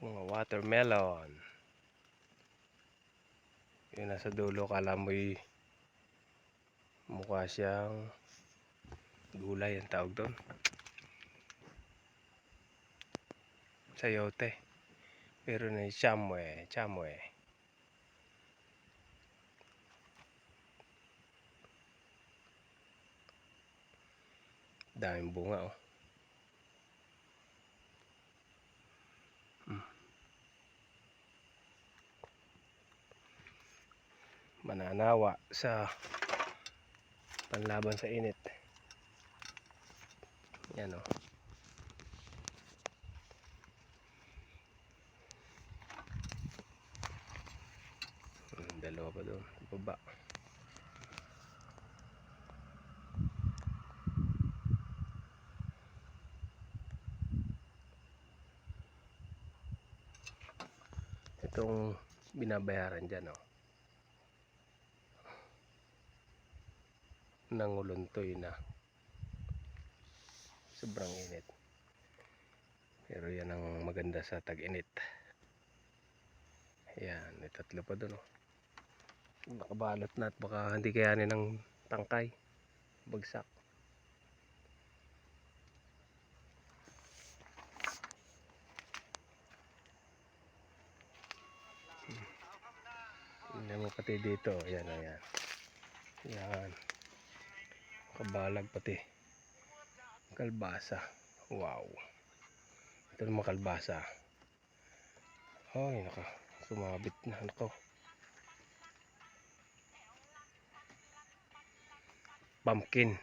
Mga watermelon. Yung nasa dulo, kala mo'y mukha siyang gulay ang tawag doon. Sayote. Pero na chamwe. Daming bunga oh. Mananawa sa panlaban sa init. Yan oh. Dalawa pa doon, baba. Itong binabayaran dyan oh. Nanguluntoy na. Sobrang init. Pero yan ang maganda sa tag-init. Ayan, may tatlo pa doon oh. Nakabalot na at baka hindi kayanin ng tangkay. Bagsak. Hindi mo pati dito. Ayan, ayan. Ayan. Kabalag pati. Kalbasa. Wow. Ito naman kalbasa. Ay, naka. Sumabit na. Nako. Pumpkin.